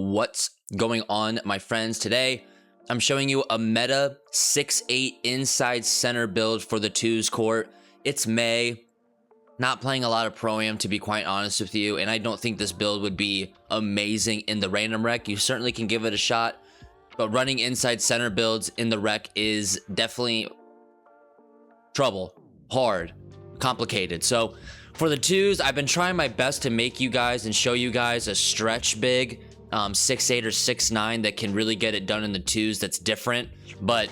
What's going on, my friends? Today I'm showing you a meta 6'8 inside center build for the twos court. It's May, not playing a lot of pro-am, to be quite honest with you, and I don't think this build would be amazing in the random rec. You certainly can give it a shot, but running inside center builds in the rec is definitely trouble, hard, complicated. So for the twos, I've been trying my best to make you guys and show you guys a stretch big 6'8 or 6'9 that can really get it done in the twos. That's different, but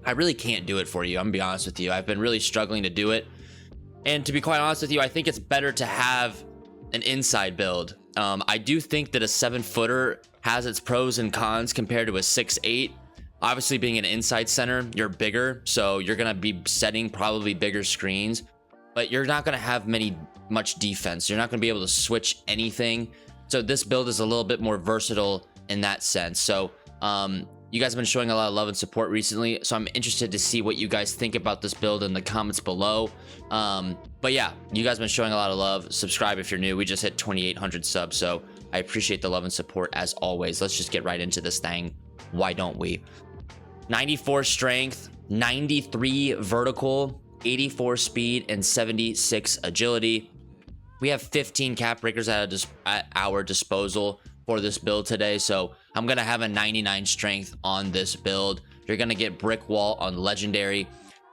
I really can't do it for you. I'm gonna be honest with you. I've been really struggling to do it, and to be quite honest with you, I think it's better to have an inside build. I do think that a 7-footer has its pros and cons compared to a 6'8. Obviously, being an inside center, you're bigger, so you're gonna be setting probably bigger screens, but you're not gonna have much defense. You're not gonna be able to switch anything. So this build is a little bit more versatile in that sense. So you guys have been showing a lot of love and support recently, so I'm interested to see what you guys think about this build in the comments below. But yeah, you guys have been showing a lot of love. Subscribe if you're new. We just hit 2,800 subs, so I appreciate the love and support as always. Let's just get right into this thing. Why don't we? 94 strength, 93 vertical, 84 speed, and 76 agility. We have 15 cap breakers at our disposal for this build today, so I'm gonna have a 99 strength on this build. You're gonna get brick wall on legendary.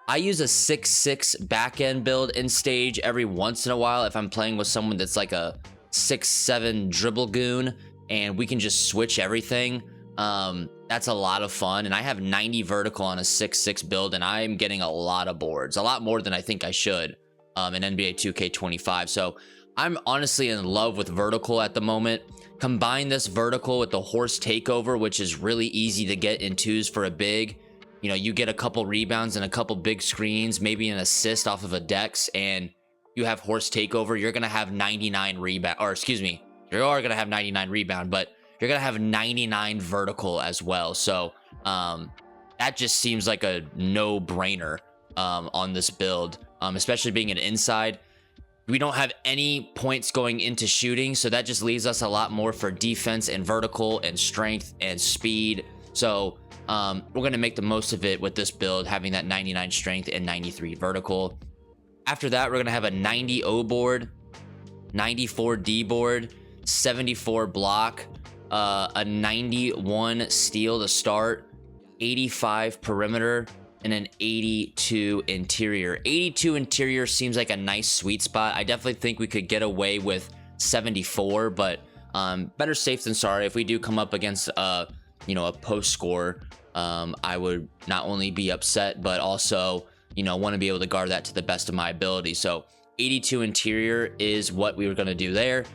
I use a 6'6 back end build in stage every once in a while if I'm playing with someone that's like a 6'7 dribble goon and we can just switch everything. That's a lot of fun, and I have 90 vertical on a 6'6 build, and I'm getting a lot of boards, a lot more than I think I should in NBA 2K25. So I'm honestly in love with vertical at the moment. Combine this vertical with the horse takeover, which is really easy to get in twos for a big. You know, you get a couple rebounds and a couple big screens, maybe an assist off of a dex, and you have horse takeover. You're gonna have 99 rebound, or excuse me, you are gonna have 99 rebound, but you're gonna have 99 vertical as well. So that just seems like a no-brainer on this build, especially being an inside. We don't have any points going into shooting, so that just leaves us a lot more for defense and vertical and strength and speed. So we're going to make the most of it with this build, having that 99 strength and 93 vertical. After that, we're going to have a 90 O board, 94 D board, 74 block, a 91 steal to start, 85 perimeter, and an 82 interior. 82 interior seems like a nice sweet spot. I definitely think we could get away with 74, but better safe than sorry. If we do come up against a post score, I would not only be upset, but also want to be able to guard that to the best of my ability. So 82 interior is what we were going to do there.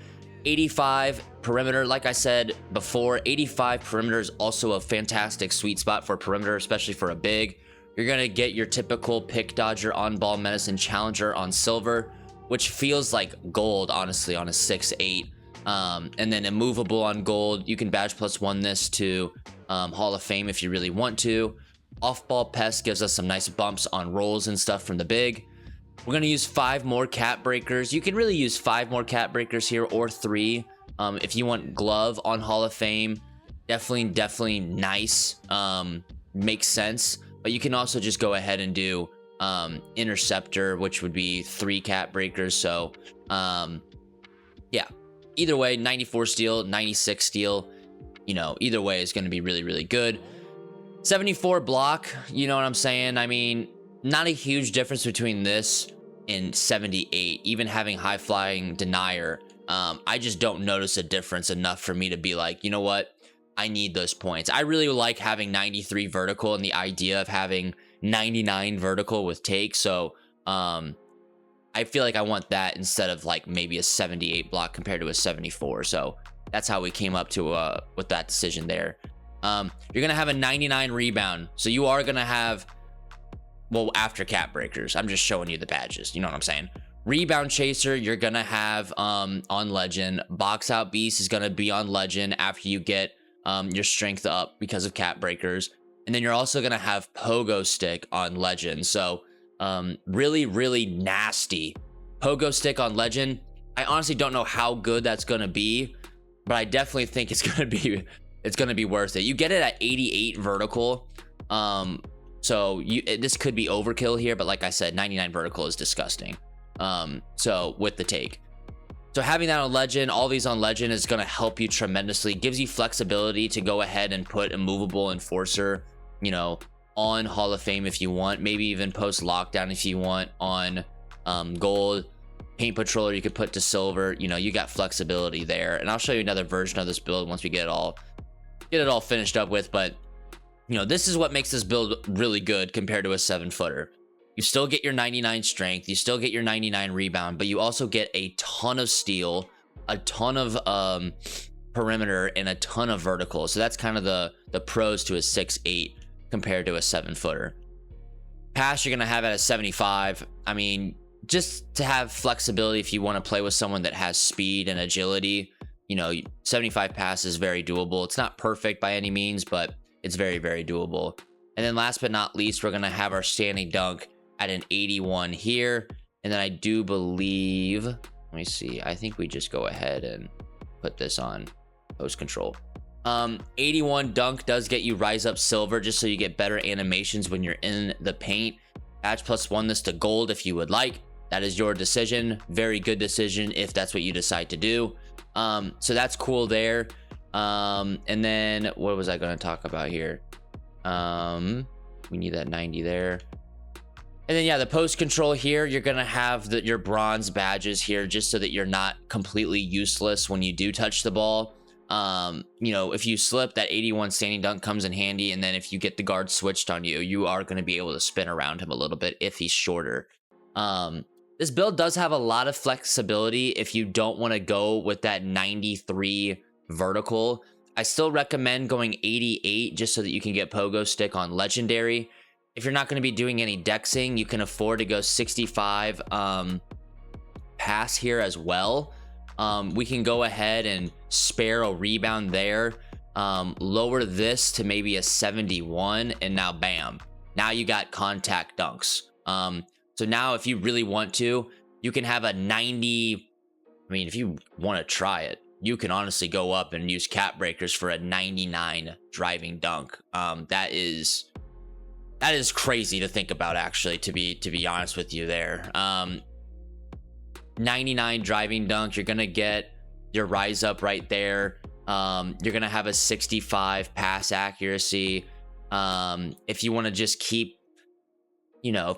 85 perimeter, like I said before, 85 perimeter is also a fantastic sweet spot for perimeter, especially for a big. You're going to get your typical pick dodger, on-ball medicine, challenger on silver, which feels like gold, honestly, on a 6'8. And then immovable on gold. You can badge +1 this to Hall of Fame if you really want to. Off-ball pest gives us some nice bumps on rolls and stuff from the big. We're going to use 5 more cap breakers. You can really use 5 more cap breakers here, or 3. If you want glove on Hall of Fame, definitely nice. Makes sense. But you can also just go ahead and do interceptor, which would be 3 cap breakers. So yeah, either way, 94 steal, 96 steal, either way is going to be really good. 74 block, you know what I'm saying? I mean, not a huge difference between this and 78, even having high flying denier. I just don't notice a difference enough for me to be like, you know what, I need those points. I really like having 93 vertical and the idea of having 99 vertical with take. So I feel like I want that instead of like maybe a 78 block compared to a 74. So that's how we came up to with that decision there. You're gonna have a 99 rebound, so you are gonna have, well, after cap breakers, I'm just showing you the badges, you know what I'm saying? Rebound chaser, you're gonna have on legend. Box out beast is gonna be on legend after you get your strength up because of cap breakers. And then you're also gonna have pogo stick on legend. So really nasty pogo stick on legend. I honestly don't know how good that's gonna be, but I definitely think it's gonna be worth it. You get it at 88 vertical. So this could be overkill here, but like I said, 99 vertical is disgusting. So with the take. So having that on legend, all these on legend is going to help you tremendously. Gives you flexibility to go ahead and put a movable enforcer, you know, on Hall of Fame if you want. Maybe even post lockdown if you want on gold. Paint patroller you could put to silver. You know, you got flexibility there. And I'll show you another version of this build once we get it all finished up with. But you know, this is what makes this build really good compared to a 7-footer. You still get your 99 strength, you still get your 99 rebound, but you also get a ton of steal, a ton of perimeter, and a ton of vertical. So that's kind of the pros to a 6'8 compared to a 7-footer. Pass you're gonna have at a 75. I mean, just to have flexibility if you want to play with someone that has speed and agility, you know, 75 pass is very doable. It's not perfect by any means, but it's very, very doable. And then last but not least, we're gonna have our standing dunk at an 81 here. And then I do believe, let me see, I think we just go ahead and put this on post control. 81 dunk does get you rise up silver just so you get better animations when you're in the paint. Badge +1 this to gold if you would like. That is your decision. Very good decision if that's what you decide to do. So that's cool there. And then what was I going to talk about here? We need that 90 there. And then, yeah, the post control here, you're going to have your bronze badges here just so that you're not completely useless when you do touch the ball. You know, if you slip, that 81 standing dunk comes in handy. And then if you get the guard switched on you, you are going to be able to spin around him a little bit if he's shorter. This build does have a lot of flexibility if you don't want to go with that 93 vertical. I still recommend going 88 just so that you can get pogo stick on legendary. If you're not going to be doing any dexing, you can afford to go 65 pass here as well. We can go ahead and spare a rebound there, lower this to maybe a 71, and now bam, now you got contact dunks. So now if you really want to, you can have a 90. I mean, if you want to try it, you can honestly go up and use cap breakers for a 99 driving dunk. That is crazy to think about, actually, to be honest with you there. 99 driving dunk, you're gonna get your rise up right there. You're gonna have a 65 pass accuracy. If you want to just keep, you know,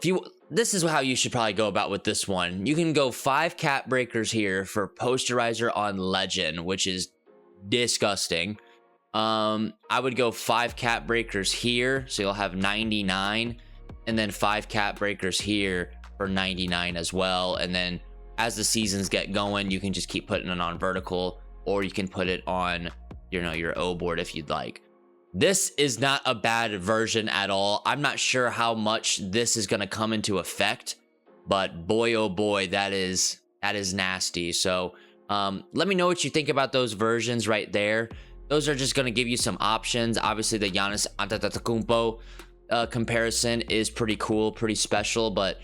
this is how you should probably go about with this one. You can go 5 cap breakers here for posterizer on legend, which is disgusting. I would go 5 cap breakers here, so you'll have 99, and then 5 cap breakers here for 99 as well. And then as the seasons get going, you can just keep putting it on vertical, or you can put it on, you know, your O board if you'd like. This is not a bad version at all. I'm not sure how much this is going to come into effect, but boy, oh boy, that is nasty. So let me know what you think about those versions right there. Those are just going to give you some options. Obviously, the Giannis Antetokounmpo comparison is pretty cool, pretty special. But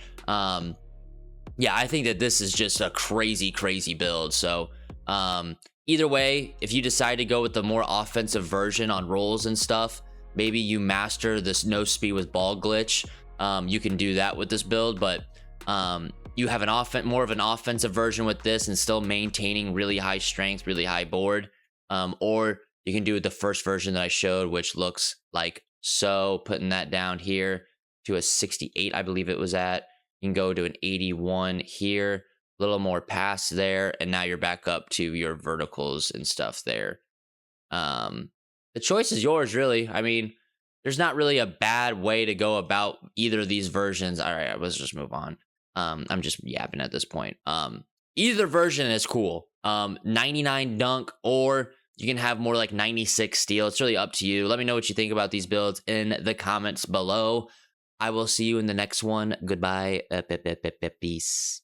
yeah, I think that this is just a crazy, crazy build. So either way, if you decide to go with the more offensive version on rolls and stuff, maybe you master this no speed with ball glitch. You can do that with this build, but you have more of an offensive version with this and still maintaining really high strength, really high board. Or you can do the first version that I showed, which looks like so. Putting that down here to a 68, I believe it was at. You can go to an 81 here, a little more pass there, and now you're back up to your verticals and stuff there. The choice is yours, really. I mean, there's not really a bad way to go about either of these versions. All right, let's just move on. I'm just yapping at this point. Either version is cool. 99 dunk, or you can have more like 96 steal. It's really up to you. Let me know what you think about these builds in the comments below. I will see you in the next one. Goodbye. Peace.